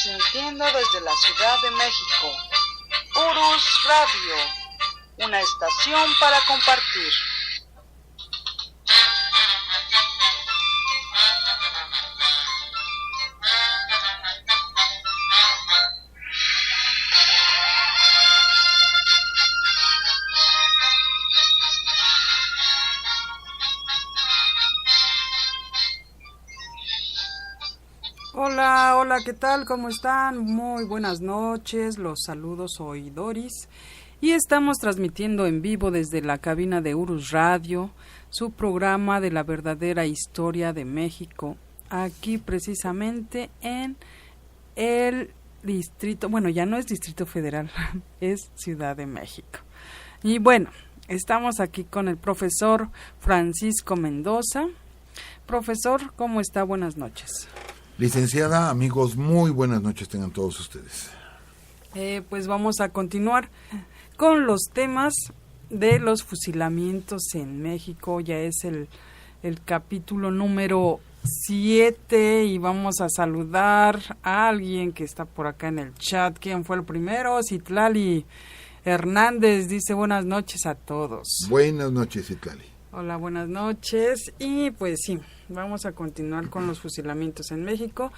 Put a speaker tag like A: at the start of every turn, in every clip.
A: transmitiendo desde la Ciudad de México. Urus Radio, una estación para compartir.
B: Hola, ¿qué tal? ¿Cómo están? Muy buenas noches, los saludos, soy Doris y estamos transmitiendo en vivo desde la cabina de Urus Radio, su programa de la verdadera historia de México, aquí precisamente en el distrito, bueno, ya no es Distrito Federal, es Ciudad de México. Y bueno, estamos aquí con el profesor Francisco Mendoza. Profesor, ¿cómo está? Buenas noches.
C: Licenciada, amigos, muy buenas noches tengan todos ustedes.
B: Pues vamos a continuar con los temas de los fusilamientos en México. Ya es el capítulo número 7 y vamos a saludar a alguien que está por acá en el chat. ¿Quién fue el primero? Citlali Hernández dice buenas noches a todos.
C: Buenas noches, Citlali.
B: Hola, buenas noches. Y pues sí, vamos a continuar con los fusilamientos en México.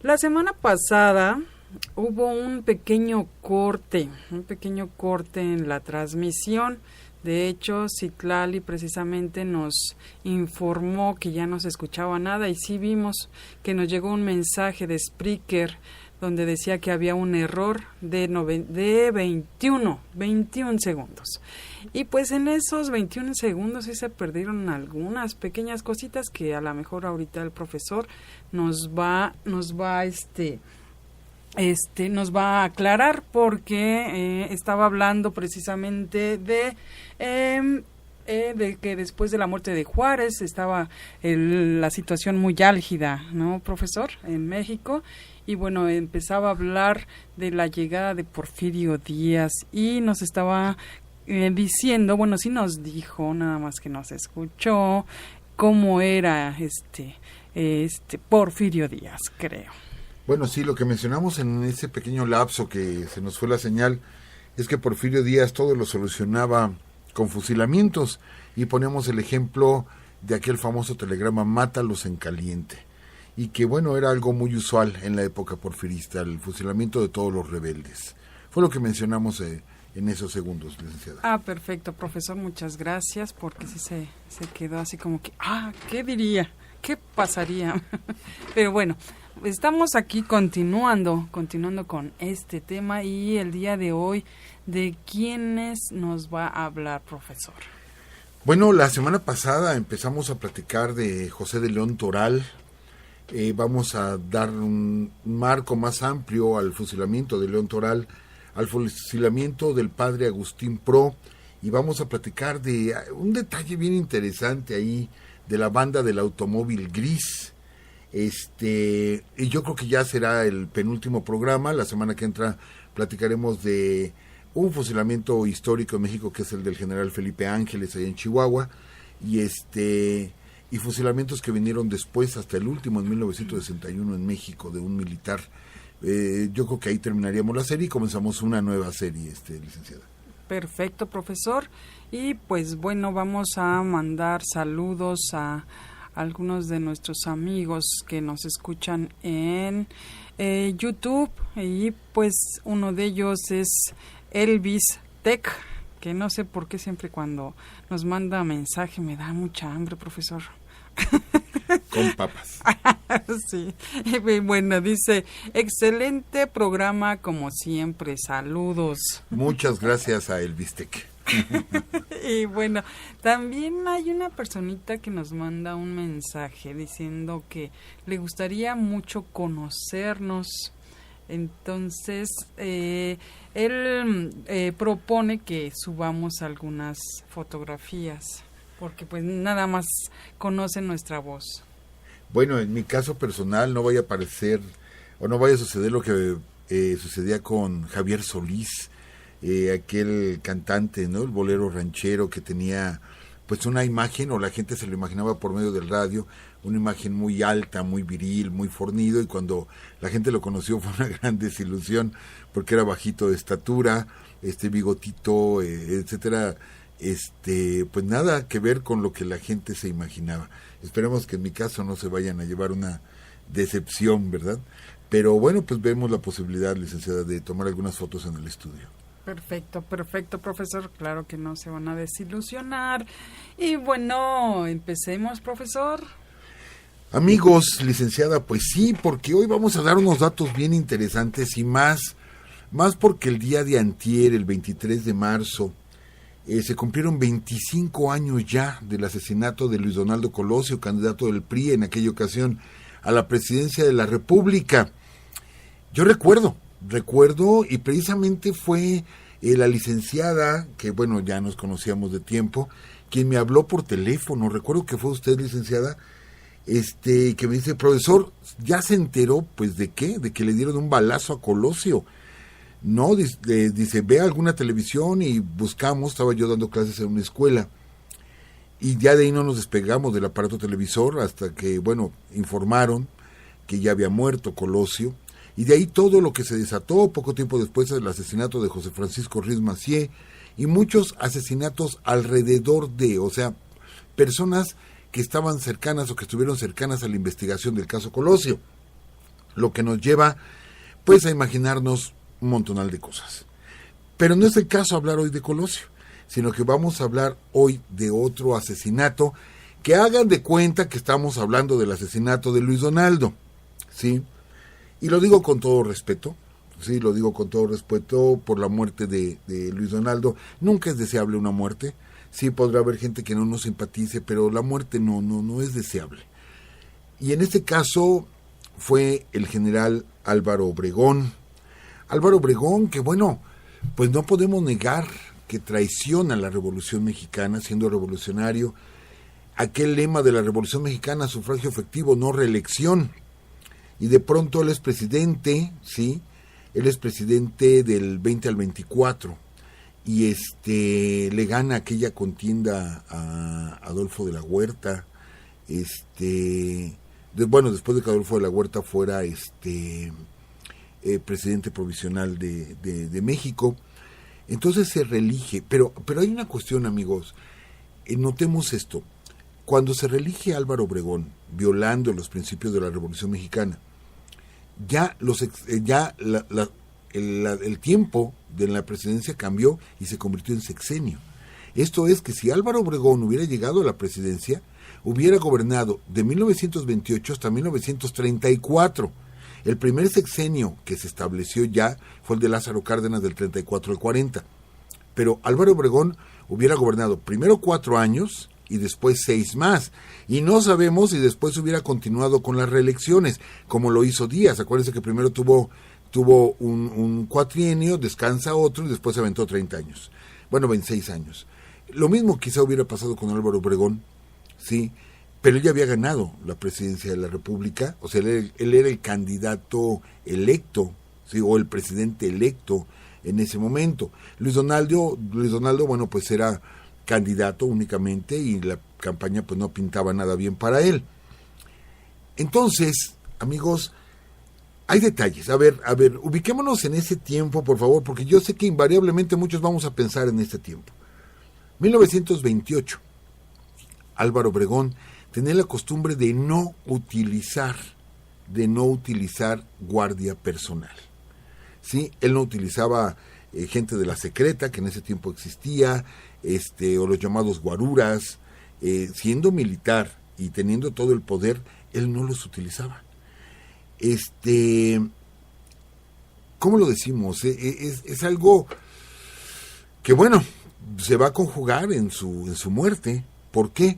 B: La semana pasada hubo un pequeño corte en la transmisión. De hecho, Citlali precisamente nos informó que ya no se escuchaba nada y sí vimos que nos llegó un mensaje de Spreaker donde decía que había un error de 21 segundos. Y pues en esos 21 segundos sí se perdieron algunas pequeñas cositas que a lo mejor ahorita el profesor nos va a aclarar, porque estaba hablando precisamente de que después de la muerte de Juárez estaba la situación muy álgida, ¿no, profesor? En México. Y bueno, empezaba a hablar de la llegada de Porfirio Díaz y nos estaba diciendo, bueno, sí nos dijo, nada más que nos escuchó, cómo era Porfirio Díaz, creo.
C: Bueno, sí, lo que mencionamos en ese pequeño lapso que se nos fue la señal es que Porfirio Díaz todo lo solucionaba con fusilamientos y poníamos el ejemplo de aquel famoso telegrama "Mátalos en caliente", y que bueno, era algo muy usual en la época porfirista, el fusilamiento de todos los rebeldes. Fue lo que mencionamos en esos segundos, licenciada.
B: Ah, perfecto, profesor, muchas gracias, porque sí se quedó así como que, ¿qué diría? ¿Qué pasaría? Pero bueno, estamos aquí continuando con este tema, y el día de hoy, ¿de quiénes nos va a hablar, profesor?
C: Bueno, la semana pasada empezamos a platicar de José de León Toral. Vamos a dar un marco más amplio al fusilamiento de León Toral, al fusilamiento del padre Agustín Pro, y vamos a platicar de un detalle bien interesante ahí de la banda del automóvil gris. Y yo creo que ya será el penúltimo programa. La semana que entra platicaremos de un fusilamiento histórico en México, que es el del general Felipe Ángeles allá en Chihuahua, y fusilamientos que vinieron después, hasta el último en 1961 en México, de un militar. Yo creo que ahí terminaríamos la serie y comenzamos una nueva serie, licenciada.
B: Perfecto, profesor. Y pues bueno, vamos a mandar saludos a algunos de nuestros amigos que nos escuchan en YouTube, y pues uno de ellos es Elvis Tech, que no sé por qué siempre cuando nos manda mensaje me da mucha hambre, profesor.
C: Con papas.
B: Sí, bueno, dice, excelente programa como siempre, saludos.
C: Muchas gracias a Elvis Tech.
B: Y bueno, también hay una personita que nos manda un mensaje diciendo que le gustaría mucho conocernos. Entonces, él propone que subamos algunas fotografías, porque pues nada más conocen nuestra voz.
C: Bueno, en mi caso personal no vaya a aparecer o no vaya a suceder lo que sucedía con Javier Solís, aquel cantante, ¿no? El bolero ranchero que tenía pues una imagen, o la gente se lo imaginaba por medio del radio, una imagen muy alta, muy viril, muy fornido, y cuando la gente lo conoció fue una gran desilusión, porque era bajito de estatura, bigotito, etcétera, pues nada que ver con lo que la gente se imaginaba. Esperemos que en mi caso no se vayan a llevar una decepción, ¿verdad? Pero bueno, pues vemos la posibilidad, licenciada, de tomar algunas fotos en el estudio.
B: Perfecto, profesor. Claro que no se van a desilusionar. Y bueno, empecemos, profesor.
C: Amigos, licenciada, pues sí, porque hoy vamos a dar unos datos bien interesantes y más porque el día de antier, el 23 de marzo, se cumplieron 25 años ya del asesinato de Luis Donaldo Colosio, candidato del PRI en aquella ocasión a la presidencia de la República. Yo recuerdo, y precisamente fue la licenciada, que bueno, ya nos conocíamos de tiempo, quien me habló por teléfono. Recuerdo que fue usted, licenciada, que me dice: profesor, ¿ya se enteró pues de qué? De que le dieron un balazo a Colosio. No, dice, ve alguna televisión, y buscamos, estaba yo dando clases en una escuela, y ya de ahí no nos despegamos del aparato televisor hasta que, bueno, informaron que ya había muerto Colosio, y de ahí todo lo que se desató poco tiempo después del asesinato de José Francisco Ruiz Massieu, y muchos asesinatos alrededor de, o sea, personas que estaban cercanas o que estuvieron cercanas a la investigación del caso Colosio, lo que nos lleva pues a imaginarnos un montonal de cosas. Pero no es el caso hablar hoy de Colosio, sino que vamos a hablar hoy de otro asesinato, que hagan de cuenta que estamos hablando del asesinato de Luis Donaldo, ¿sí? Y lo digo con todo respeto, sí, lo digo con todo respeto por la muerte de Luis Donaldo. Nunca es deseable una muerte, sí podrá haber gente que no nos simpatice, pero la muerte no es deseable. Y en este caso fue el general Álvaro Obregón, que bueno, pues no podemos negar que traiciona la Revolución Mexicana, siendo revolucionario, aquel lema de la Revolución Mexicana: sufragio efectivo, no reelección. Y de pronto él es presidente, ¿sí? Él es presidente del 20 al 24, y le gana aquella contienda a Adolfo de la Huerta, después de que Adolfo de la Huerta fuera presidente provisional de México. Entonces se reelige, pero hay una cuestión, amigos, notemos esto: cuando se reelige Álvaro Obregón, violando los principios de la Revolución Mexicana, ya el tiempo de la presidencia cambió y se convirtió en sexenio. Esto es que si Álvaro Obregón hubiera llegado a la presidencia, hubiera gobernado de 1928 hasta 1934. El primer sexenio que se estableció ya fue el de Lázaro Cárdenas, del 34 al 40. Pero Álvaro Obregón hubiera gobernado primero 4 años y después 6 más. Y no sabemos si después hubiera continuado con las reelecciones, como lo hizo Díaz. Acuérdense que primero tuvo un cuatrienio, descansa otro, y después se aventó 30 años. Bueno, 26 años. Lo mismo quizá hubiera pasado con Álvaro Obregón, ¿sí? Pero él ya había ganado la presidencia de la República, o sea, él era el candidato electo, ¿sí? O el presidente electo en ese momento. Luis Donaldo, bueno, pues era candidato únicamente, y la campaña pues no pintaba nada bien para él. Entonces, amigos, hay detalles. A ver, ubiquémonos en ese tiempo, por favor, porque yo sé que invariablemente muchos vamos a pensar en este tiempo. 1928. Álvaro Obregón tenía la costumbre de no utilizar guardia personal, ¿sí? Él no utilizaba gente de la secreta, que en ese tiempo existía, o los llamados guaruras. Siendo militar y teniendo todo el poder, él no los utilizaba. ¿Cómo lo decimos? Es algo que, bueno, se va a conjugar en su muerte. ¿Por qué?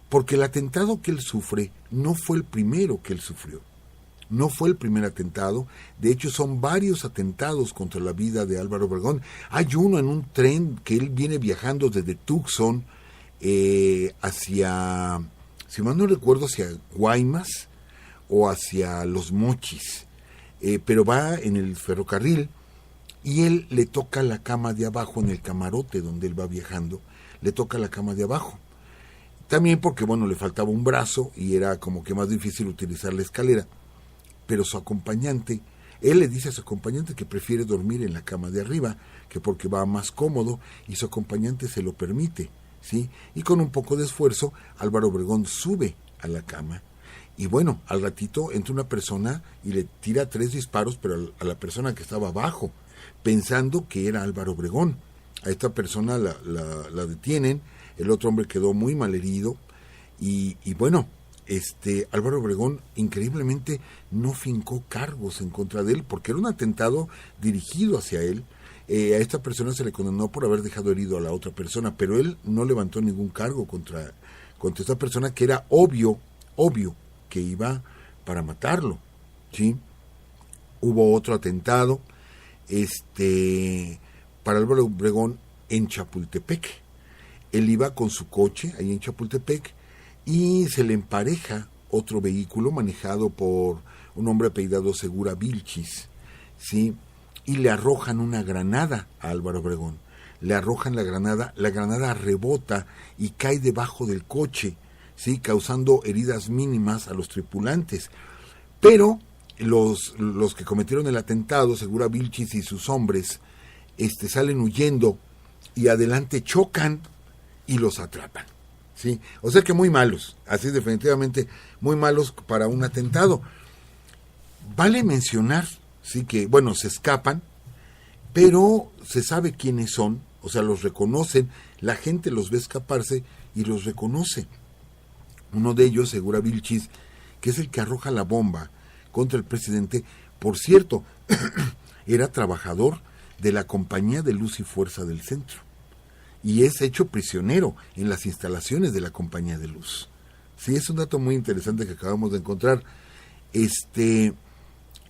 C: Porque el atentado que él sufre no fue el primero que él sufrió. No fue el primer atentado. De hecho, son varios atentados contra la vida de Álvaro Obregón. Hay uno en un tren que él viene viajando desde Tucson hacia, si mal no recuerdo, hacia Guaymas o hacia Los Mochis. Pero va en el ferrocarril y él le toca la cama de abajo, en el camarote donde él va viajando, le toca la cama de abajo. También porque, bueno, le faltaba un brazo y era como que más difícil utilizar la escalera. Pero su acompañante, él le dice a su acompañante que prefiere dormir en la cama de arriba, que porque va más cómodo, y su acompañante se lo permite, ¿sí? Y con un poco de esfuerzo, Álvaro Obregón sube a la cama. Y bueno, al ratito entra una persona y le tira 3 disparos, pero a la persona que estaba abajo, pensando que era Álvaro Obregón. A esta persona la detienen, el otro hombre quedó muy mal herido, y bueno, Álvaro Obregón increíblemente no fincó cargos en contra de él, porque era un atentado dirigido hacia él. A esta persona se le condenó por haber dejado herido a la otra persona, pero él no levantó ningún cargo contra esta persona, que era obvio que iba para matarlo, ¿sí? Hubo otro atentado para Álvaro Obregón en Chapultepec. Él iba con su coche ahí en Chapultepec y se le empareja otro vehículo manejado por un hombre apellidado Segura Vilchis, ¿sí? Y le arrojan una granada a Álvaro Obregón. Le arrojan la granada rebota y cae debajo del coche, ¿sí? Causando heridas mínimas a los tripulantes. Pero los que cometieron el atentado, Segura Vilchis y sus hombres, salen huyendo y adelante chocan y los atrapan, ¿sí? O sea que muy malos, así definitivamente muy malos para un atentado. Vale mencionar, sí, que bueno, se escapan, pero se sabe quiénes son, o sea, los reconocen, la gente los ve escaparse y los reconoce. Uno de ellos, Segura Vilchis, que es el que arroja la bomba contra el presidente, por cierto, era trabajador de la Compañía de Luz y Fuerza del Centro, y es hecho prisionero en las instalaciones de la Compañía de Luz. Sí, es un dato muy interesante que acabamos de encontrar.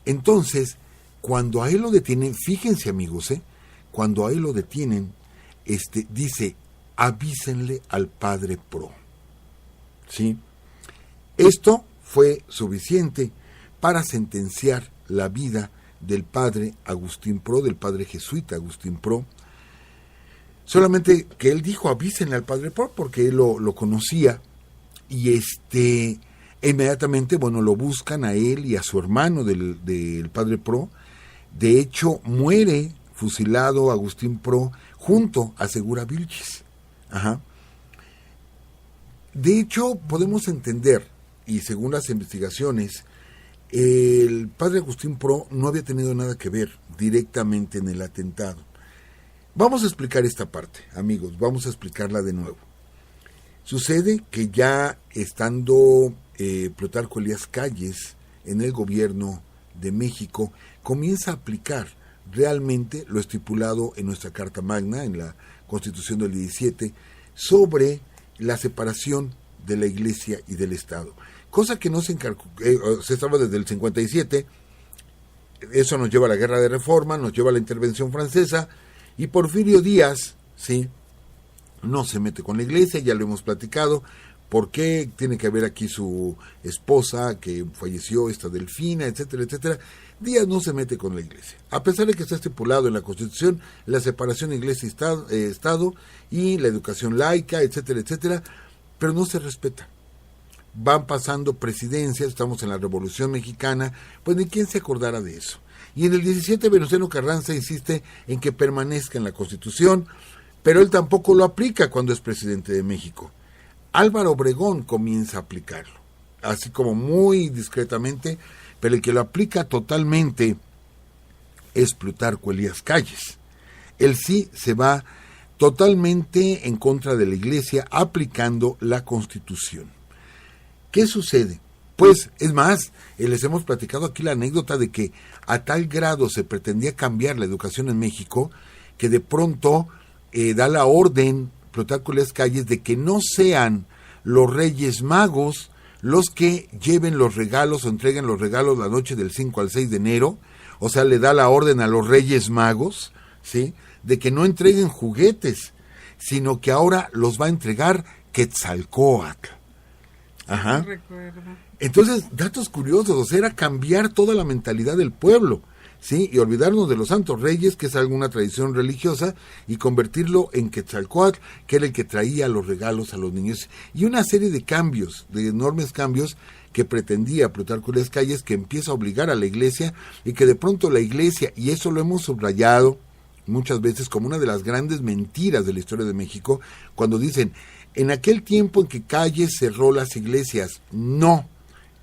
C: Entonces, cuando a él lo detienen, fíjense amigos, cuando a él lo detienen, dice, avísenle al padre Pro, ¿sí? Esto fue suficiente para sentenciar la vida del padre Agustín Pro, del padre jesuita Agustín Pro. Solamente que él dijo, avísenle al padre Pro, porque él lo conocía, y inmediatamente, bueno, lo buscan a él y a su hermano del padre Pro. De hecho, muere fusilado Agustín Pro junto a Segura Vilchis. Ajá. De hecho, podemos entender, y según las investigaciones, el padre Agustín Pro no había tenido nada que ver directamente en el atentado. Vamos a explicar esta parte, amigos, vamos a explicarla de nuevo. Sucede que ya estando Plutarco Elías Calles en el gobierno de México, comienza a aplicar realmente lo estipulado en nuestra Carta Magna, en la Constitución del 17, sobre la separación de la Iglesia y del Estado. Cosa que no se estaba desde el 57, eso nos lleva a la Guerra de Reforma, nos lleva a la intervención francesa, y Porfirio Díaz, ¿sí?, no se mete con la Iglesia, ya lo hemos platicado. ¿Por qué? Tiene que haber aquí su esposa que falleció, esta Delfina, etcétera, etcétera. Díaz no se mete con la Iglesia, a pesar de que está estipulado en la Constitución la separación Iglesia-Estado y la educación laica, etcétera, etcétera, pero no se respeta. Van pasando presidencias, estamos en la Revolución Mexicana, pues ni quién se acordara de eso. Y en el 17 Venustiano Carranza insiste en que permanezca en la Constitución, pero él tampoco lo aplica cuando es presidente de México. Álvaro Obregón comienza a aplicarlo, así como muy discretamente, pero el que lo aplica totalmente es Plutarco Elías Calles. Él sí se va totalmente en contra de la Iglesia aplicando la Constitución. ¿Qué sucede? Pues, es más, les hemos platicado aquí la anécdota de que a tal grado se pretendía cambiar la educación en México, que de pronto da la orden Plutarco Elías Calles de que no sean los Reyes Magos los que lleven los regalos o entreguen los regalos la noche del 5 al 6 de enero, o sea, le da la orden a los Reyes Magos, ¿sí?, de que no entreguen juguetes, sino que ahora los va a entregar Quetzalcóatl. Ajá. Entonces, datos curiosos, o sea, era cambiar toda la mentalidad del pueblo, ¿sí? Y olvidarnos de los santos reyes, que es alguna tradición religiosa, y convertirlo en Quetzalcóatl, que era el que traía los regalos a los niños. Y una serie de cambios, de enormes cambios, que pretendía Plutarco Elías Calles, que empieza a obligar a la iglesia, y que de pronto la iglesia, y eso lo hemos subrayado muchas veces como una de las grandes mentiras de la historia de México, cuando dicen, en aquel tiempo en que Calles cerró las iglesias, no,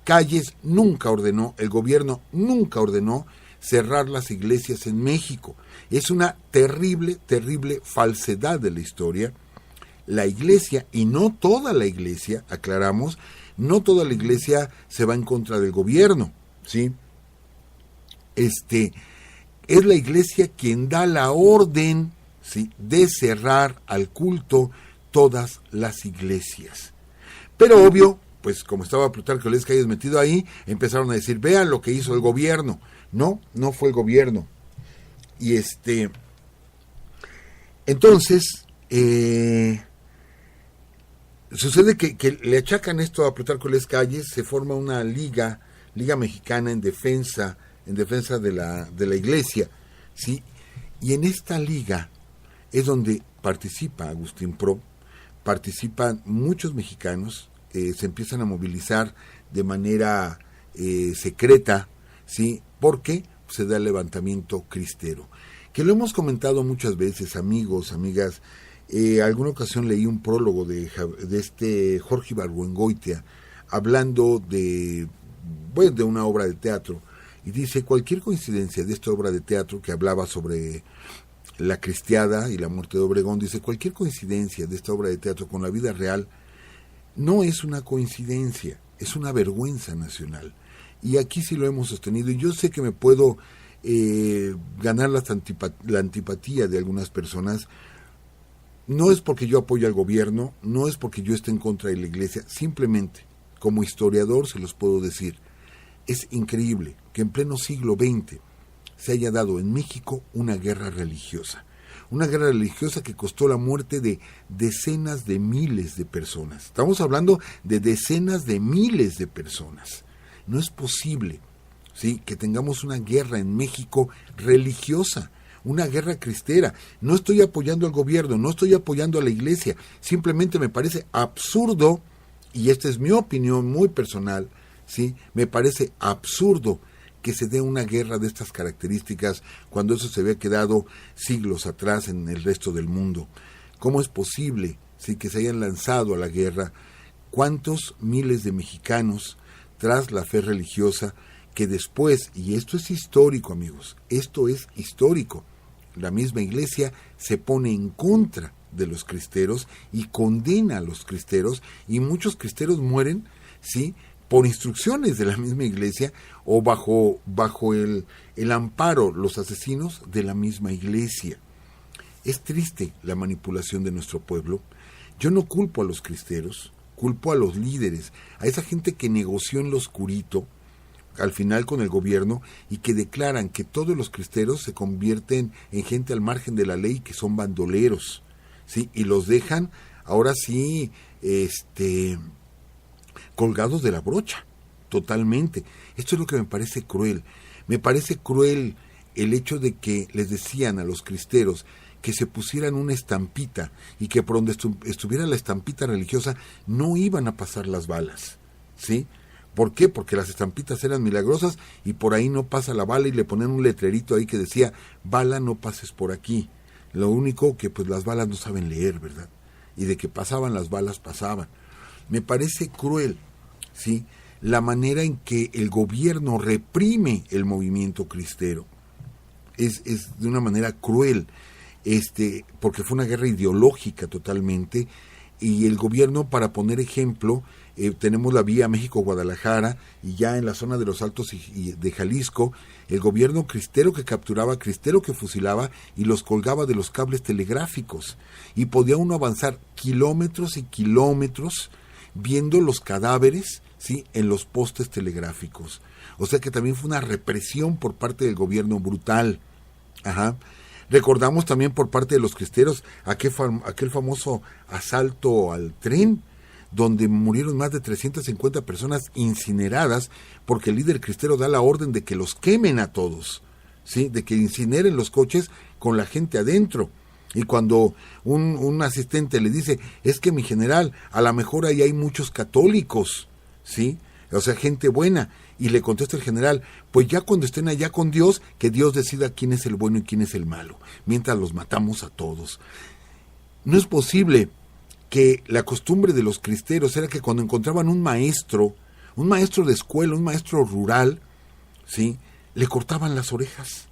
C: Calles nunca ordenó, el gobierno nunca ordenó cerrar las iglesias en México. Es una terrible, terrible falsedad de la historia. La iglesia, y no toda la iglesia, aclaramos, no toda la iglesia se va en contra del gobierno, ¿sí? Es la iglesia quien da la orden, ¿sí?, de cerrar al culto todas las iglesias. Pero obvio, pues como estaba Plutarco Elías Calles metido ahí, empezaron a decir, vean lo que hizo el gobierno. No, no fue el gobierno. Y entonces, sucede que le achacan esto a Plutarco Elías Calles, se forma una liga mexicana en defensa de la iglesia, ¿sí? Y en esta liga es donde participa Agustín Pro, participan muchos mexicanos, se empiezan a movilizar de manera secreta, ¿sí? Porque se da el levantamiento cristero, que lo hemos comentado muchas veces, amigos, amigas. Alguna ocasión leí un prólogo de Jorge Ibargüengoitia, hablando de una obra de teatro, y dice, cualquier coincidencia de esta obra de teatro que hablaba sobre la cristiada y la muerte de Obregón, dice, cualquier coincidencia de esta obra de teatro con la vida real no es una coincidencia, es una vergüenza nacional. Y aquí sí lo hemos sostenido, y yo sé que me puedo ganar la antipatía de algunas personas. No es porque yo apoye al gobierno, no es porque yo esté en contra de la iglesia, simplemente, como historiador se los puedo decir, es increíble que en pleno siglo XX se haya dado en México una guerra religiosa que costó la muerte de decenas de miles de personas. Estamos hablando de decenas de miles de personas. No es posible, ¿sí?, que tengamos una guerra en México religiosa, una guerra cristera. No estoy apoyando al gobierno, no estoy apoyando a la iglesia, simplemente me parece absurdo, y esta es mi opinión muy personal, ¿sí?, me parece absurdo que se dé una guerra de estas características cuando eso se había quedado siglos atrás en el resto del mundo. ¿Cómo es posible, sí, que se hayan lanzado a la guerra? ¿Cuántos miles de mexicanos tras la fe religiosa que después, y esto es histórico, amigos, esto es histórico, la misma iglesia se pone en contra de los cristeros y condena a los cristeros, y muchos cristeros mueren, ¿sí?, por instrucciones de la misma iglesia o bajo el amparo, los asesinos de la misma iglesia. Es triste la manipulación de nuestro pueblo. Yo no culpo a los cristeros, culpo a los líderes, a esa gente que negoció en lo oscurito, al final con el gobierno, y que declaran que todos los cristeros se convierten en gente al margen de la ley, que son bandoleros, ¿sí? Y los dejan, ahora sí, colgados de la brocha, totalmente. Esto es lo que me parece cruel. Me parece cruel el hecho de que les decían a los cristeros que se pusieran una estampita, y que por donde estuviera la estampita religiosa no iban a pasar las balas, ¿sí? ¿Por qué? Porque las estampitas eran milagrosas y por ahí no pasa la bala, y le ponían un letrerito ahí que decía, bala, no pases por aquí. Lo único que pues las balas no saben leer, ¿verdad? Y de que pasaban las balas, pasaban. Me parece cruel, ¿sí?, la manera en que el gobierno reprime el movimiento cristero. Es de una manera cruel, porque fue una guerra ideológica totalmente, y el gobierno, para poner ejemplo, tenemos la vía México-Guadalajara, y ya en la zona de los Altos y de Jalisco, el gobierno cristero que capturaba, cristero que fusilaba y los colgaba de los cables telegráficos, y podía uno avanzar kilómetros y kilómetros viendo los cadáveres, ¿sí?, en los postes telegráficos. O sea que también fue una represión por parte del gobierno brutal. Ajá. Recordamos también por parte de los cristeros aquel famoso asalto al tren, donde murieron más de 350 personas incineradas, porque el líder cristero da la orden de que los quemen a todos, ¿sí? De que incineren los coches con la gente adentro. Y cuando un asistente le dice, es que mi general, a lo mejor ahí hay muchos católicos, ¿sí? O sea, gente buena. Y le contesta el general, pues ya cuando estén allá con Dios, que Dios decida quién es el bueno y quién es el malo, mientras los matamos a todos. No es posible que la costumbre de los cristeros era que cuando encontraban un maestro de escuela, un maestro rural, ¿sí? Le cortaban las orejas.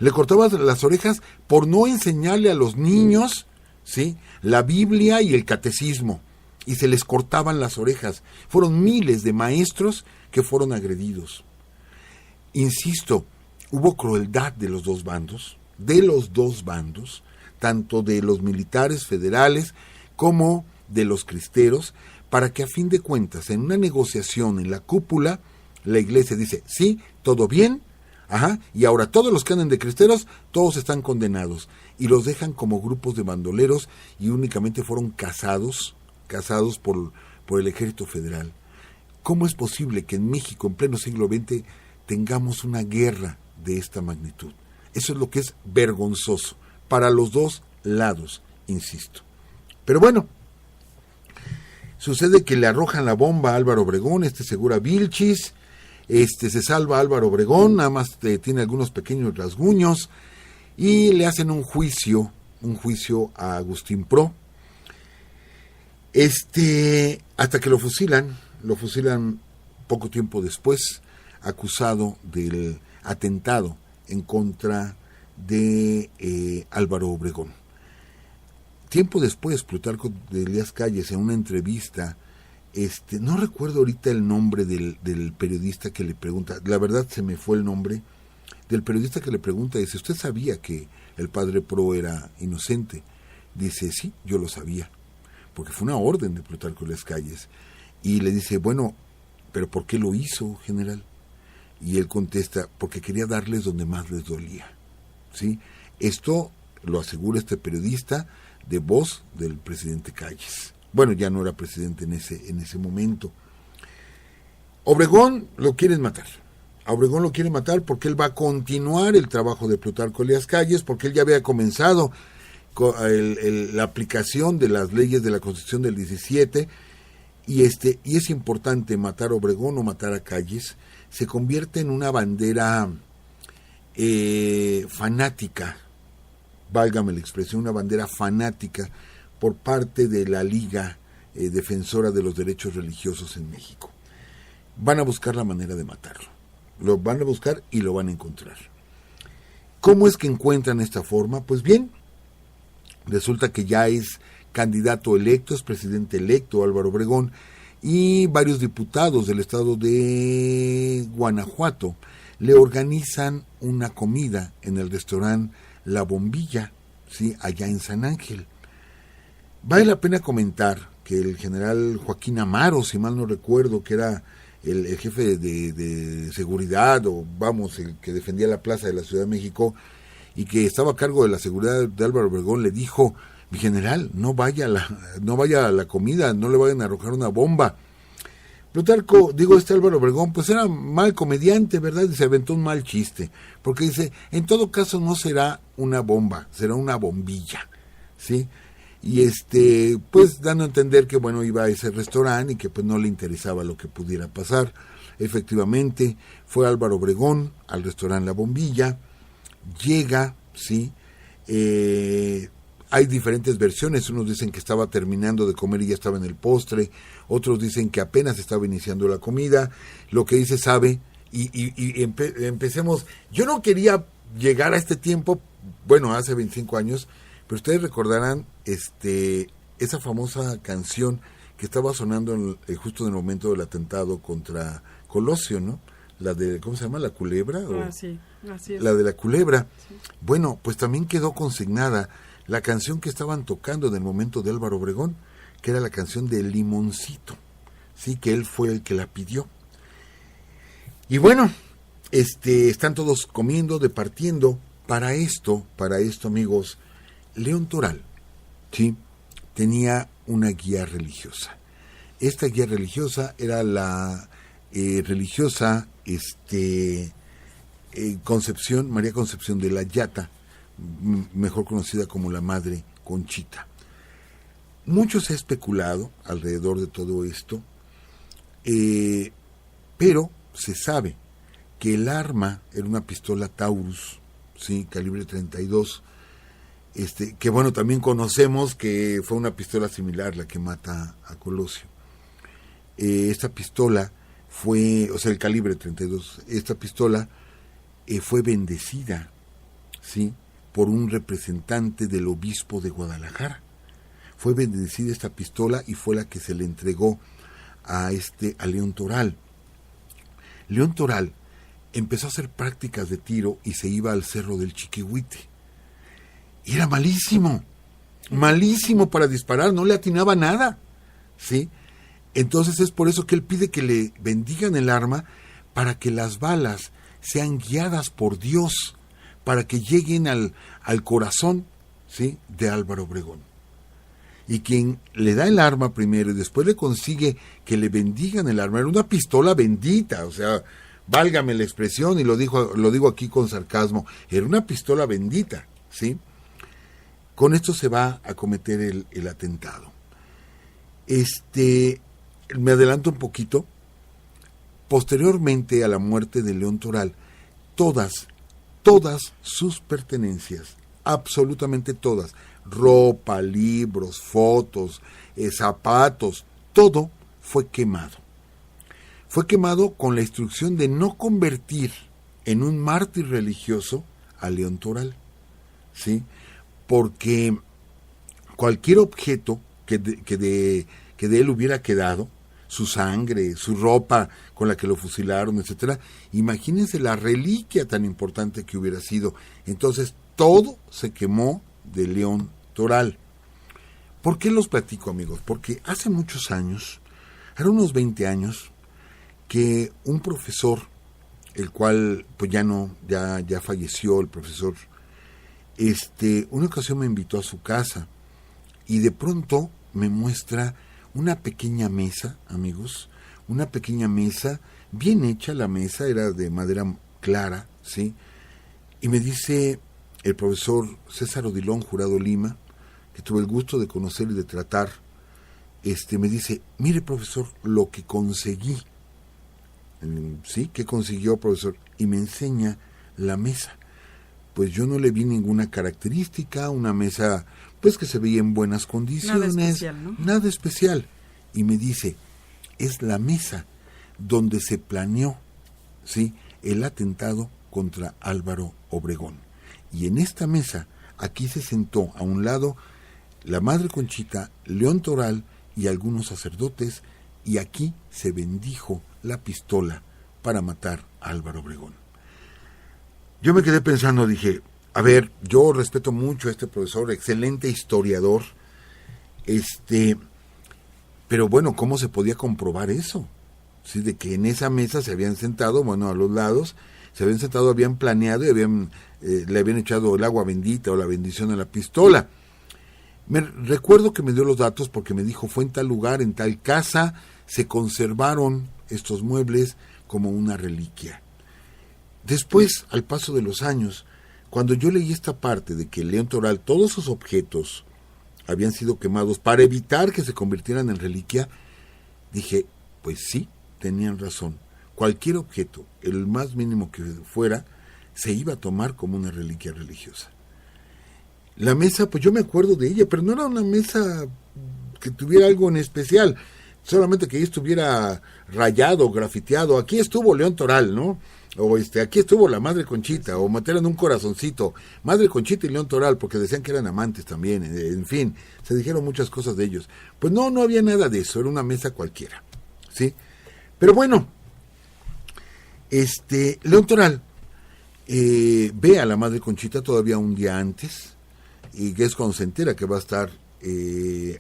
C: Le cortaban las orejas por no enseñarle a los niños, ¿sí? La Biblia y el catecismo. Y se les cortaban las orejas. Fueron miles de maestros que fueron agredidos. Insisto, hubo crueldad de los dos bandos, tanto de los militares federales como de los cristeros, para que a fin de cuentas, en una negociación en la cúpula, la iglesia dice, sí, todo bien, y ahora todos los que andan de cristeros, todos están condenados, y los dejan como grupos de bandoleros, y únicamente fueron cazados por el ejército federal. ¿Cómo es posible que en México, en pleno siglo XX, tengamos una guerra de esta magnitud? Eso es lo que es vergonzoso, para los dos lados, insisto. Pero bueno, sucede que le arrojan la bomba a Álvaro Obregón, segura Vilchis, se salva Álvaro Obregón, nada más tiene algunos pequeños rasguños, y le hacen un juicio a Agustín Pro, hasta que lo fusilan poco tiempo después, acusado del atentado en contra de Álvaro Obregón. Tiempo después, Plutarco de Elías Calles, en una entrevista, no recuerdo ahorita el nombre del periodista que le pregunta, la verdad se me fue el nombre, del periodista que le pregunta, dice, ¿usted sabía que el padre Pro era inocente? Dice, sí, yo lo sabía, porque fue una orden de Plutarco de Elías Calles. Y le dice, bueno, ¿pero por qué lo hizo, general? Y él contesta, porque quería darles donde más les dolía, ¿sí? Esto lo asegura este periodista de voz del presidente Calles. Bueno, ya no era presidente en ese momento. Obregón lo quieren matar. A Obregón lo quieren matar porque él va a continuar el trabajo de Plutarco Elías Calles, porque él ya había comenzado con la aplicación de las leyes de la Constitución del 17, y es importante matar a Obregón o matar a Calles. Se convierte en una bandera fanática, válgame la expresión, una bandera fanática por parte de la Liga Defensora de los Derechos Religiosos en México. Van a buscar la manera de matarlo. Lo van a buscar y lo van a encontrar. ¿Cómo es que encuentran esta forma? Pues bien, resulta que ya es candidato electo, es presidente electo Álvaro Obregón, y varios diputados del estado de Guanajuato le organizan una comida en el restaurante La Bombilla, ¿sí? Allá en San Ángel. Vale la pena comentar que el general Joaquín Amaro, si mal no recuerdo, que era el jefe de seguridad, o vamos, el que defendía la plaza de la Ciudad de México, y que estaba a cargo de la seguridad de Álvaro Obregón, le dijo, mi general, no vaya a la comida, no le vayan a arrojar una bomba. Plutarco, Álvaro Obregón, pues era mal comediante, ¿verdad? Y se aventó un mal chiste, porque dice, en todo caso no será una bomba, será una bombilla, ¿sí? Y pues dando a entender que, bueno, iba a ese restaurante y que pues no le interesaba lo que pudiera pasar. Efectivamente, fue Álvaro Obregón al restaurante La Bombilla, llega, ¿sí? Hay diferentes versiones, unos dicen que estaba terminando de comer y ya estaba en el postre, otros dicen que apenas estaba iniciando la comida, lo que dice sabe, empecemos. Yo no quería llegar a este tiempo, bueno, hace 25 años, pero ustedes recordarán esa famosa canción que estaba sonando justo en el momento del atentado contra Colosio, ¿no? La de, ¿cómo se llama? ¿La Culebra?
B: Sí, así es.
C: La de la Culebra.
B: Sí.
C: Bueno, pues también quedó consignada la canción que estaban tocando en el momento de Álvaro Obregón, que era la canción de Limoncito, sí, que él fue el que la pidió. Y bueno, están todos comiendo, departiendo. Para esto, amigos, León Toral, sí, tenía una guía religiosa. Esta guía religiosa era la religiosa María Concepción de la Yata, mejor conocida como la Madre Conchita. Mucho se ha especulado alrededor de todo esto, pero se sabe que el arma era una pistola Taurus, ¿sí? Calibre 32, que bueno, también conocemos que fue una pistola similar la que mata a Colosio. Esta pistola fue, o sea, el calibre 32, esta pistola fue bendecida, ¿sí? Por un representante del obispo de Guadalajara. Fue bendecida esta pistola y fue la que se le entregó a León Toral. León Toral empezó a hacer prácticas de tiro y se iba al Cerro del Chiquihuite. Y era malísimo para disparar, no le atinaba nada, ¿sí? Entonces es por eso que él pide que le bendigan el arma para que las balas sean guiadas por Dios, para que lleguen al corazón, ¿sí? De Álvaro Obregón. Y quien le da el arma primero y después le consigue que le bendigan el arma, era una pistola bendita, o sea, válgame la expresión, y lo digo aquí con sarcasmo, era una pistola bendita, ¿sí? Con esto se va a cometer el atentado. Me adelanto un poquito. Posteriormente a la muerte de León Toral, todas sus pertenencias, absolutamente todas, ropa, libros, fotos, zapatos, todo fue quemado. Fue quemado con la instrucción de no convertir en un mártir religioso a León Toral, ¿sí? Porque cualquier objeto que de él hubiera quedado, su sangre, su ropa con la que lo fusilaron, etcétera, imagínense la reliquia tan importante que hubiera sido. Entonces todo se quemó de León Toral. ¿Por qué los platico, amigos? Porque hace muchos años, eran unos 20 años, que un profesor, el cual pues ya falleció el profesor, una ocasión me invitó a su casa y de pronto me muestra una pequeña mesa, amigos, una pequeña mesa, bien hecha la mesa, era de madera clara, ¿sí? Y me dice el profesor César Odilon Jurado Lima, que tuve el gusto de conocer y de tratar, me dice, mire profesor, lo que conseguí. ¿Sí? ¿Qué consiguió, profesor? Y me enseña la mesa. Pues yo no le vi ninguna característica, una mesa pues que se veía en buenas condiciones,
B: nada especial, ¿no?
C: Nada especial. Y me dice, es la mesa donde se planeó, ¿sí?, el atentado contra Álvaro Obregón. Y en esta mesa, aquí se sentó a un lado la Madre Conchita, León Toral y algunos sacerdotes, y aquí se bendijo la pistola para matar a Álvaro Obregón. Yo me quedé pensando, dije, a ver, yo respeto mucho a este profesor, excelente historiador, pero bueno, ¿cómo se podía comprobar eso? ¿Sí? De que en esa mesa se habían sentado, bueno, a los lados, se habían sentado, habían planeado y le habían echado el agua bendita o la bendición a la pistola. Recuerdo que me dio los datos porque me dijo, fue en tal lugar, en tal casa, se conservaron estos muebles como una reliquia. Después, al paso de los años, cuando yo leí esta parte de que León Toral, todos sus objetos habían sido quemados para evitar que se convirtieran en reliquia, dije, pues sí, tenían razón. Cualquier objeto, el más mínimo que fuera, se iba a tomar como una reliquia religiosa. La mesa, pues yo me acuerdo de ella, pero no era una mesa que tuviera algo en especial, solamente que ahí estuviera rayado, grafiteado. Aquí estuvo León Toral, ¿no? O aquí estuvo la Madre Conchita, o metieron un corazoncito, Madre Conchita y León Toral, porque decían que eran amantes también, en fin, se dijeron muchas cosas de ellos. Pues no había nada de eso, era una mesa cualquiera, ¿sí? Pero bueno, León Toral ve a la Madre Conchita todavía un día antes, y que es cuando se entera que va a estar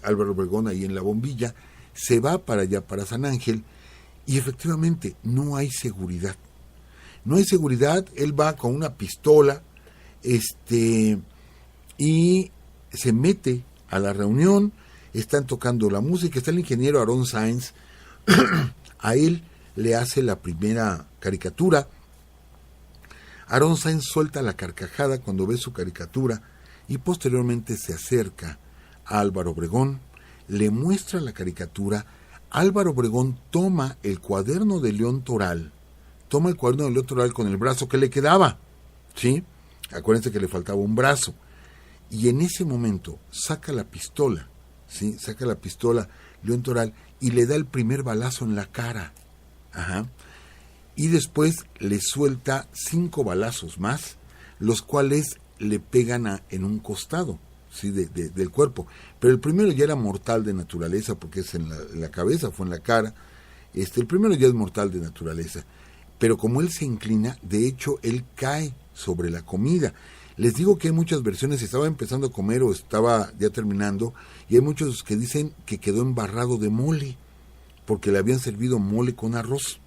C: Álvaro Obregón ahí en la Bombilla, se va para allá, para San Ángel, y efectivamente no hay seguridad. No hay seguridad, él va con una pistola, y se mete a la reunión, están tocando la música, está el ingeniero Aarón Sáenz, a él le hace la primera caricatura, Aarón Sáenz suelta la carcajada cuando ve su caricatura y posteriormente se acerca a Álvaro Obregón, le muestra la caricatura. Álvaro Obregón toma el cuaderno de León Toral, con el brazo que le quedaba, ¿sí? Acuérdense que le faltaba un brazo. Y en ese momento saca la pistola, ¿sí? Saca la pistola León Toral y le da el primer balazo en la cara. Ajá. Y después le suelta 5 balazos más, los cuales le pegan en un costado, ¿sí? del cuerpo. Pero el primero ya era mortal de naturaleza, porque es en la cabeza, fue en la cara. El primero ya es mortal de naturaleza. Pero como él se inclina, de hecho, él cae sobre la comida. Les digo que hay muchas versiones, estaba empezando a comer o estaba ya terminando, y hay muchos que dicen que quedó embarrado de mole, porque le habían servido mole con arroz.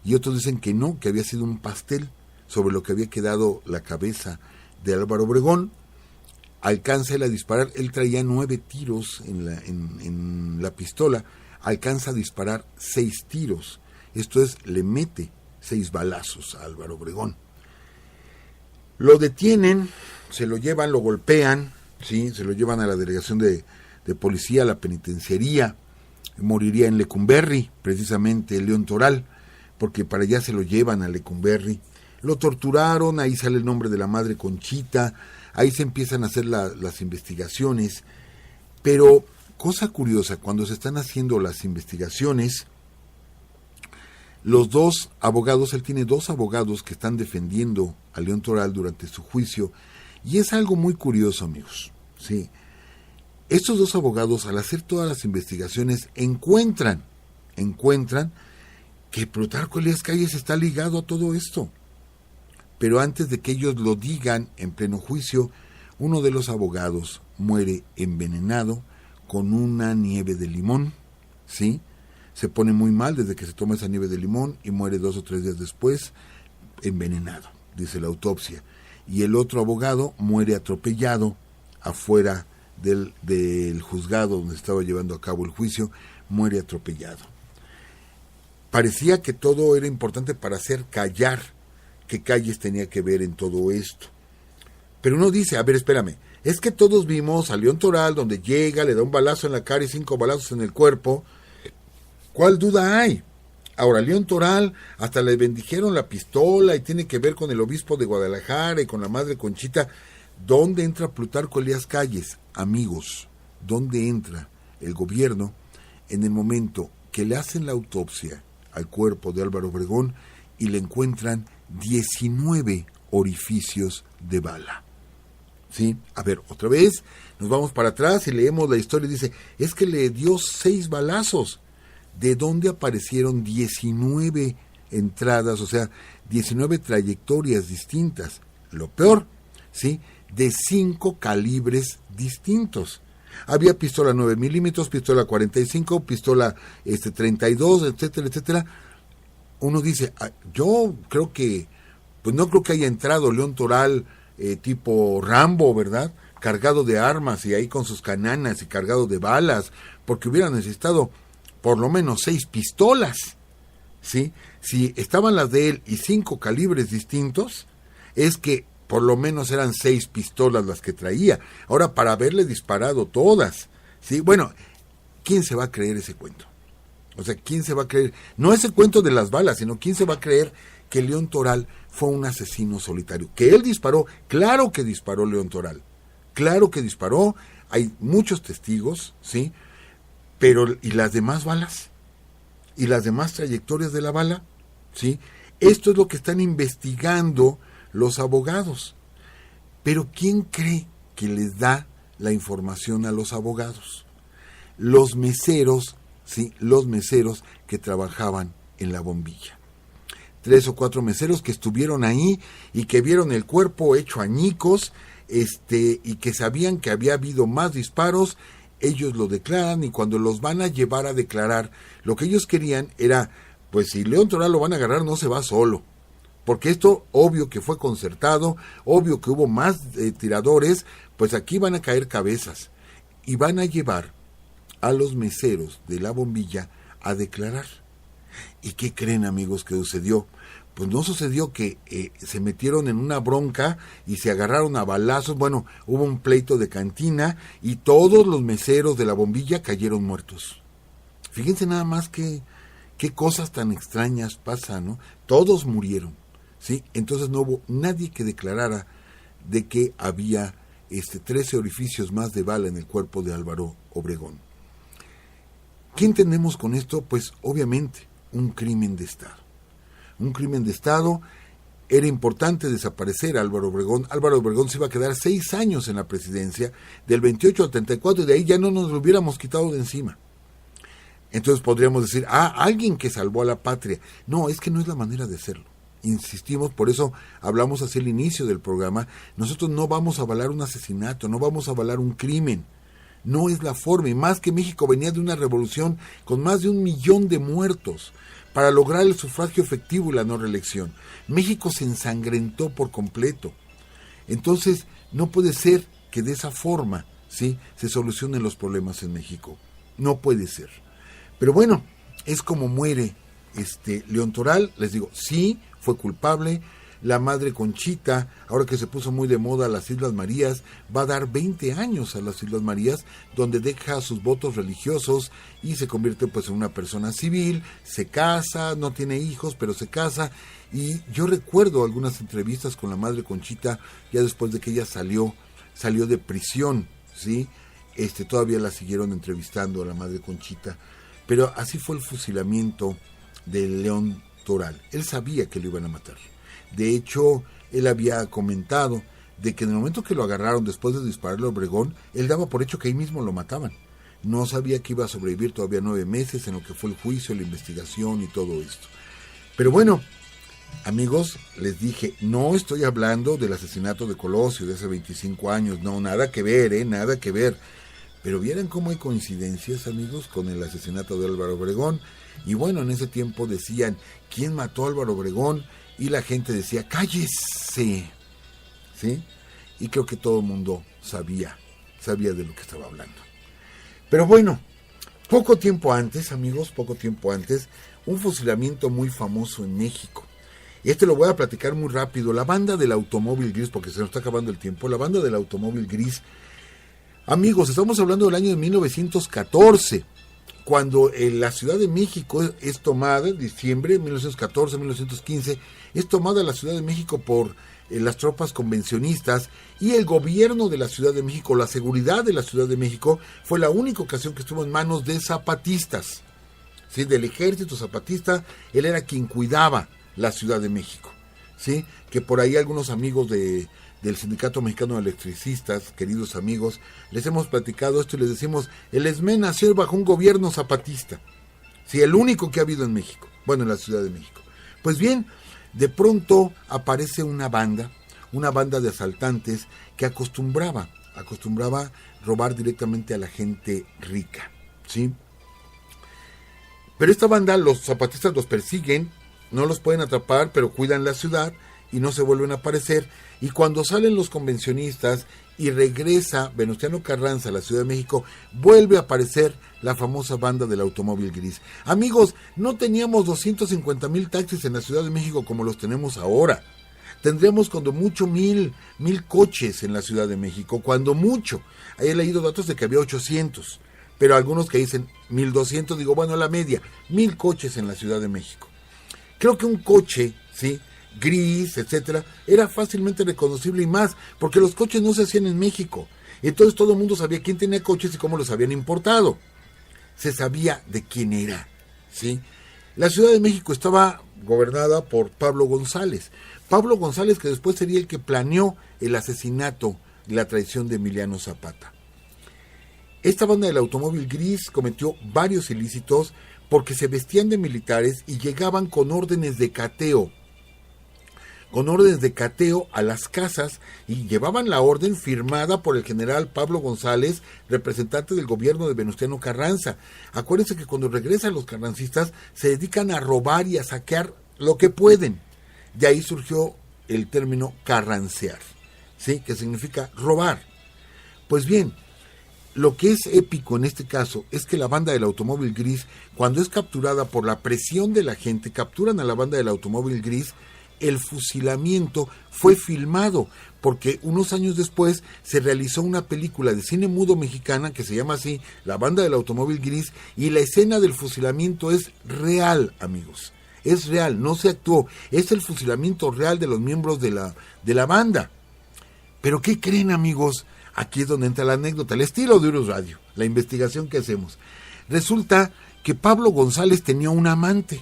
C: Y otros dicen que no, que había sido un pastel sobre lo que había quedado la cabeza de Álvaro Obregón. Alcanza él a disparar, él traía 9 tiros en la pistola, alcanza a disparar 6 tiros. Esto es, le mete 6 balazos a Álvaro Obregón. Lo detienen, se lo llevan, lo golpean, ¿sí? Se lo llevan a la delegación de policía, a la penitenciaría. Moriría en Lecumberri, precisamente León Toral, porque para allá se lo llevan a Lecumberri. Lo torturaron, ahí sale el nombre de la madre Conchita, ahí se empiezan a hacer las investigaciones. Pero, cosa curiosa, cuando se están haciendo las investigaciones, los 2 abogados, él tiene 2 abogados que están defendiendo a León Toral durante su juicio, y es algo muy curioso, amigos, ¿sí? Estos 2 abogados, al hacer todas las investigaciones, encuentran que Plutarco Elías Calles está ligado a todo esto. Pero antes de que ellos lo digan en pleno juicio, uno de los abogados muere envenenado con una nieve de limón, ¿sí? Se pone muy mal desde que se toma esa nieve de limón y muere 2 o 3 días después envenenado, dice la autopsia. Y el otro abogado muere atropellado afuera del juzgado donde estaba llevando a cabo el juicio, muere atropellado. Parecía que todo era importante para hacer callar que Calles tenía que ver en todo esto. Pero uno dice, a ver, espérame, es que todos vimos a León Toral donde llega, le da un balazo en la cara y 5 balazos en el cuerpo. ¿Cuál duda hay? Ahora, León Toral hasta le bendijeron la pistola y tiene que ver con el obispo de Guadalajara y con la madre Conchita. ¿Dónde entra Plutarco Elías Calles? Amigos, ¿dónde entra el gobierno en el momento que le hacen la autopsia al cuerpo de Álvaro Obregón y le encuentran 19 orificios de bala? ¿Sí? A ver, otra vez, nos vamos para atrás y leemos la historia. Dice, es que le dio 6 balazos. ¿De dónde aparecieron 19 entradas? O sea, 19 trayectorias distintas. Lo peor, ¿sí? De 5 calibres distintos. Había pistola 9 milímetros, pistola 45, pistola 32, etcétera, etcétera. Uno dice, yo creo que, pues no creo que haya entrado León Toral tipo Rambo, ¿verdad? Cargado de armas y ahí con sus cananas y cargado de balas, porque hubiera necesitado por lo menos 6 pistolas, ¿sí? Si estaban las de él y 5 calibres distintos, es que por lo menos eran 6 pistolas las que traía. Ahora, para haberle disparado todas, ¿sí? Bueno, ¿quién se va a creer ese cuento? O sea, ¿quién se va a creer? No ese cuento de las balas, sino ¿quién se va a creer que León Toral fue un asesino solitario? Que él disparó, claro que disparó León Toral, claro que disparó, hay muchos testigos, ¿sí? Pero, ¿y las demás balas? ¿Y las demás trayectorias de la bala? ¿Sí? Esto es lo que están investigando los abogados. Pero ¿quién cree que les da la información a los abogados? Los meseros, ¿sí? Los meseros que trabajaban en la bombilla. 3 o 4 meseros que estuvieron ahí y que vieron el cuerpo hecho añicos, y que sabían que había habido más disparos. Ellos lo declaran y cuando los van a llevar a declarar, lo que ellos querían era, pues si León Toral lo van a agarrar, no se va solo. Porque esto, obvio que fue concertado, obvio que hubo más tiradores, pues aquí van a caer cabezas. Y van a llevar a los meseros de la bombilla a declarar. ¿Y qué creen, amigos, que sucedió? Pues no sucedió que se metieron en una bronca y se agarraron a balazos. Bueno, hubo un pleito de cantina y todos los meseros de la Bombilla cayeron muertos. Fíjense nada más qué cosas tan extrañas pasan, ¿no? Todos murieron, ¿sí? Entonces no hubo nadie que declarara de que había 13 orificios más de bala en el cuerpo de Álvaro Obregón. ¿Qué entendemos con esto? Pues obviamente un crimen de Estado. Un crimen de Estado. Era importante desaparecer a Álvaro Obregón. Álvaro Obregón se iba a quedar 6 años en la presidencia, del 28 al 34, y de ahí ya no nos lo hubiéramos quitado de encima. Entonces podríamos decir, alguien que salvó a la patria. No, es que no es la manera de hacerlo. Insistimos, por eso hablamos hacia el inicio del programa, nosotros no vamos a avalar un asesinato, no vamos a avalar un crimen. No es la forma, y más que México venía de una revolución con más de 1 millón de muertos para lograr el sufragio efectivo y la no reelección. México se ensangrentó por completo. Entonces, no puede ser que de esa forma, ¿sí?, se solucionen los problemas en México. No puede ser. Pero bueno, es como muere León Toral. Les digo, sí, fue culpable. La madre Conchita, ahora que se puso muy de moda las Islas Marías, va a dar 20 años a las Islas Marías, donde deja sus votos religiosos y se convierte pues en una persona civil, se casa, no tiene hijos, pero se casa. Y yo recuerdo algunas entrevistas con la madre Conchita, ya después de que ella salió de prisión, ¿sí? Todavía la siguieron entrevistando a la madre Conchita. Pero así fue el fusilamiento de León Toral. Él sabía que lo iban a matar. De hecho, él había comentado de que en el momento que lo agarraron después de dispararle a Obregón, él daba por hecho que ahí mismo lo mataban. No sabía que iba a sobrevivir todavía 9 meses en lo que fue el juicio, la investigación y todo esto. Pero bueno, amigos, les dije, no estoy hablando del asesinato de Colosio de hace 25 años, no, nada que ver, nada que ver. Pero vieran cómo hay coincidencias, amigos, con el asesinato de Álvaro Obregón. Y bueno, en ese tiempo decían, ¿quién mató a Álvaro Obregón? Y la gente decía, ¡cállese! ¿Sí? Y creo que todo el mundo sabía de lo que estaba hablando. Pero bueno, poco tiempo antes, amigos, un fusilamiento muy famoso en México. Y lo voy a platicar muy rápido. La banda del automóvil gris, porque se nos está acabando el tiempo, la banda del automóvil gris. Amigos, estamos hablando del año de 1914. Cuando la Ciudad de México es tomada, en diciembre de 1914, 1915, es tomada la Ciudad de México por las tropas convencionistas, y el gobierno de la Ciudad de México, la seguridad de la Ciudad de México, fue la única ocasión que estuvo en manos de zapatistas, ¿sí?, del ejército zapatista. Él era quien cuidaba la Ciudad de México, ¿sí?, que por ahí algunos amigos del Sindicato Mexicano de Electricistas, queridos amigos, les hemos platicado esto y les decimos, el ESME nació bajo un gobierno zapatista, sí, el único que ha habido en México, bueno, en la Ciudad de México. Pues bien, de pronto aparece una banda de asaltantes que acostumbraba robar directamente a la gente rica, ¿sí? Pero esta banda, los zapatistas los persiguen, no los pueden atrapar, pero cuidan la ciudad y no se vuelven a aparecer. Y cuando salen los convencionistas y regresa Venustiano Carranza a la Ciudad de México, vuelve a aparecer la famosa banda del automóvil gris. Amigos, no teníamos 250,000 taxis en la Ciudad de México como los tenemos ahora. Tendríamos cuando mucho 1,000 coches en la Ciudad de México, cuando mucho. Ahí he leído datos de que había 800, pero algunos que dicen 1,200, digo, bueno, la media, 1,000 coches en la Ciudad de México. Creo que un coche, ¿sí?, gris, etcétera, era fácilmente reconocible, y más, porque los coches no se hacían en México. Entonces todo el mundo sabía quién tenía coches y cómo los habían importado. Se sabía de quién era, ¿sí? La Ciudad de México estaba gobernada por Pablo González. Pablo González, que después sería el que planeó el asesinato y la traición de Emiliano Zapata. Esta banda del automóvil gris cometió varios ilícitos porque se vestían de militares y llegaban con órdenes de cateo a las casas, y llevaban la orden firmada por el general Pablo González, representante del gobierno de Venustiano Carranza. Acuérdense que cuando regresan los carrancistas se dedican a robar y a saquear lo que pueden. De ahí surgió el término carrancear, ¿sí?, que significa robar. Pues bien, lo que es épico en este caso es que la banda del automóvil gris, cuando es capturada por la presión de la gente, capturan a la banda del automóvil gris, el fusilamiento fue filmado, porque unos años después se realizó una película de cine mudo mexicana que se llama así, La banda del automóvil gris, y la escena del fusilamiento es real, amigos. Es real, no se actuó, es el fusilamiento real de los miembros de la banda. Pero ¿qué creen, amigos? Aquí es donde entra la anécdota, el estilo de Urus Radio, la investigación que hacemos. Resulta que Pablo González tenía una amante,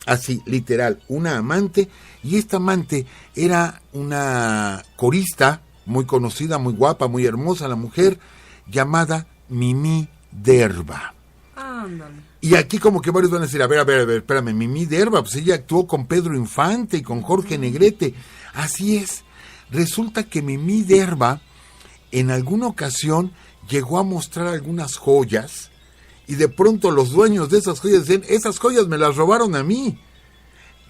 C: así, literal, una amante, y esta amante era una corista muy conocida, muy guapa, muy hermosa, la mujer, llamada Mimi Derba.
B: Ándale.
C: Y aquí como que varios van a decir, a ver, espérame, Mimi Derba, pues ella actuó con Pedro Infante y con Jorge Negrete. Así es, resulta que Mimi Derba en alguna ocasión llegó a mostrar algunas joyas y de pronto los dueños de esas joyas decían, esas joyas me las robaron a mí.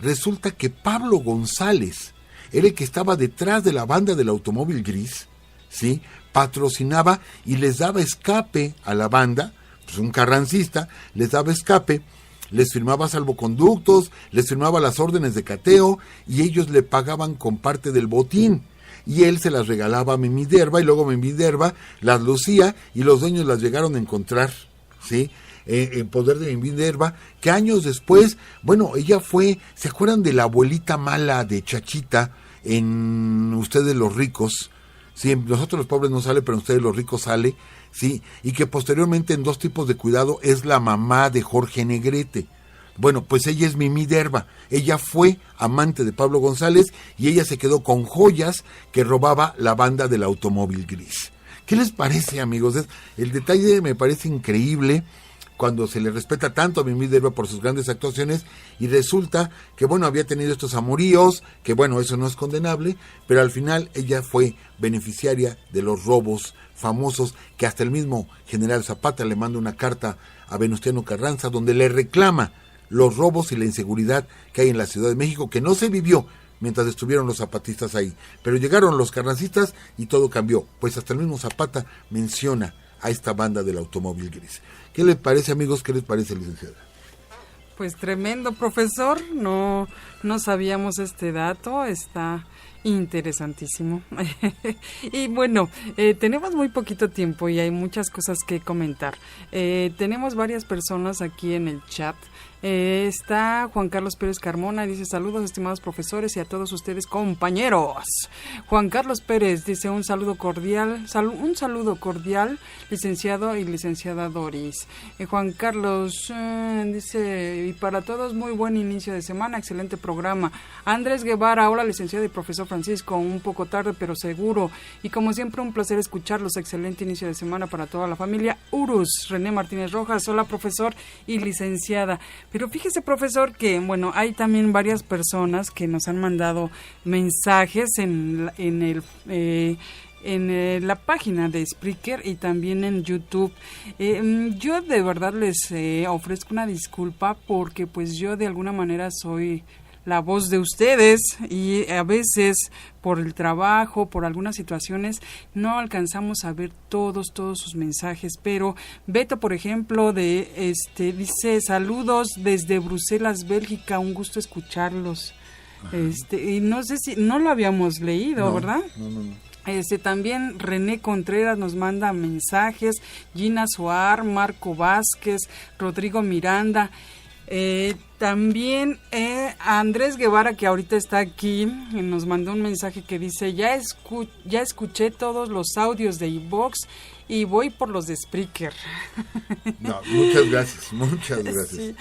C: Resulta que Pablo González era el que estaba detrás de la banda del automóvil gris, ¿sí? Patrocinaba y les daba escape a la banda, pues un carrancista, les daba escape, les firmaba salvoconductos, les firmaba las órdenes de cateo y ellos le pagaban con parte del botín. Y él se las regalaba a Mimi Derba y luego Mimi Derba las lucía y los dueños las llegaron a encontrar, ¿sí? En poder de Mimi Derba, que años después, bueno, ella fue, ¿se acuerdan de la abuelita mala de Chachita en Ustedes los Ricos? Sí, nosotros los pobres no sale, pero en Ustedes los Ricos sale, sí, y que posteriormente en Dos tipos de cuidado es la mamá de Jorge Negrete. Bueno, pues ella es Mimi Derba, ella fue amante de Pablo González y ella se quedó con joyas que robaba la banda del automóvil gris. ¿Qué les parece, amigos? El detalle me parece increíble cuando se le respeta tanto a Mimi Derba por sus grandes actuaciones y resulta que, bueno, había tenido estos amoríos, que bueno, eso no es condenable, pero al final ella fue beneficiaria de los robos famosos que hasta el mismo general Zapata le manda una carta a Venustiano Carranza donde le reclama los robos y la inseguridad que hay en la Ciudad de México, que no se vivió mientras estuvieron los zapatistas ahí, pero llegaron los carrancistas y todo cambió, pues hasta el mismo Zapata menciona a esta banda del automóvil gris. ¿Qué les parece, amigos? ¿Qué les parece, licenciada?
B: Pues tremendo, profesor, no sabíamos este dato, está interesantísimo. Y bueno, tenemos muy poquito tiempo y hay muchas cosas que comentar. Tenemos varias personas aquí en el chat. Está Juan Carlos Pérez Carmona, dice saludos estimados profesores y a todos ustedes compañeros. Juan Carlos Pérez dice un saludo cordial, licenciado y licenciada Doris. Juan Carlos dice y para todos muy buen inicio de semana, excelente programa. Andrés Guevara, hola licenciado y profesor Francisco, un poco tarde pero seguro y como siempre un placer escucharlos, excelente inicio de semana para toda la familia. Urus, René Martínez Rojas, hola profesor y licenciada. Pero fíjese, profesor, que bueno, hay también varias personas que nos han mandado mensajes en la página de Spreaker y también en YouTube. Yo de verdad les ofrezco una disculpa porque pues yo de alguna manera soy la voz de ustedes y a veces por el trabajo, por algunas situaciones no alcanzamos a ver todos sus mensajes, pero Beto, por ejemplo, dice saludos desde Bruselas, Bélgica, un gusto escucharlos. Y no sé si no lo habíamos leído, no, ¿verdad? No. También René Contreras nos manda mensajes, Gina Soar, Marco Vázquez, Rodrigo Miranda. También Andrés Guevara, que ahorita está aquí, nos mandó un mensaje que dice ya escuché todos los audios de iVox y voy por los de Spreaker.
C: No, muchas gracias.
B: Sí.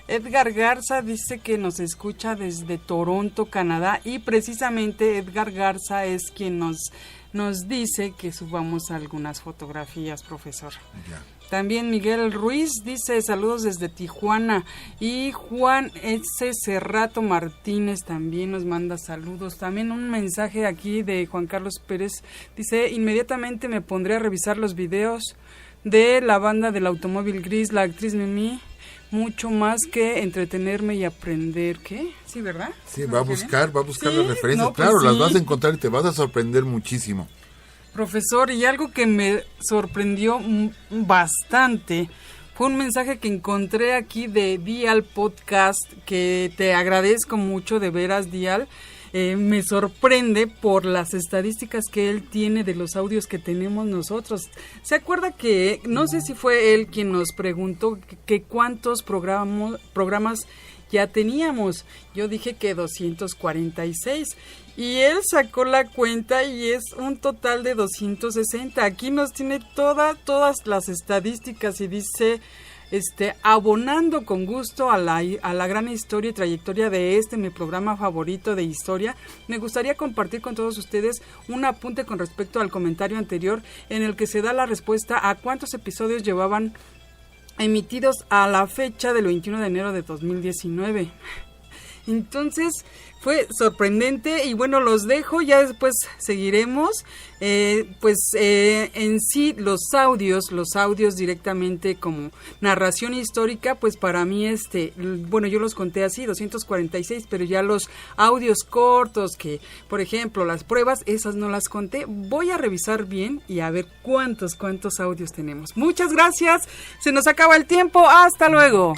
B: Edgar Garza dice que nos escucha desde Toronto, Canadá, y precisamente Edgar Garza es quien nos dice que subamos algunas fotografías, profesor. Ya. También Miguel Ruiz dice saludos desde Tijuana y Juan S. Cerrato Martínez también nos manda saludos. También un mensaje aquí de Juan Carlos Pérez, dice inmediatamente me pondré a revisar los videos de la banda del automóvil gris, la actriz Mimi, mucho más que entretenerme y aprender. ¿Qué? Sí, ¿verdad?
C: Sí, va a buscar las referencias, no, pues claro, sí. Las vas a encontrar y te vas a sorprender muchísimo.
B: Profesor, y algo que me sorprendió bastante fue un mensaje que encontré aquí de Dial Podcast, que te agradezco mucho, de veras, Dial. Me sorprende por las estadísticas que él tiene de los audios que tenemos nosotros. ¿Se acuerda que, no sé si fue él quien nos preguntó que cuántos programas ya teníamos? Yo dije que 246 y él sacó la cuenta y es un total de 260. Aquí nos tiene todas las estadísticas y dice... abonando con gusto a la gran historia y trayectoria de mi programa favorito de historia. Me gustaría compartir con todos ustedes un apunte con respecto al comentario anterior, en el que se da la respuesta a cuántos episodios llevaban emitidos a la fecha del 21 de enero de 2019. Entonces fue sorprendente y bueno, los dejo, ya después seguiremos. En sí los audios directamente como narración histórica, pues para mí bueno, yo los conté así, 246, pero ya los audios cortos, que por ejemplo las pruebas, esas no las conté. Voy a revisar bien y a ver cuántos audios tenemos. Muchas gracias, se nos acaba el tiempo, hasta luego.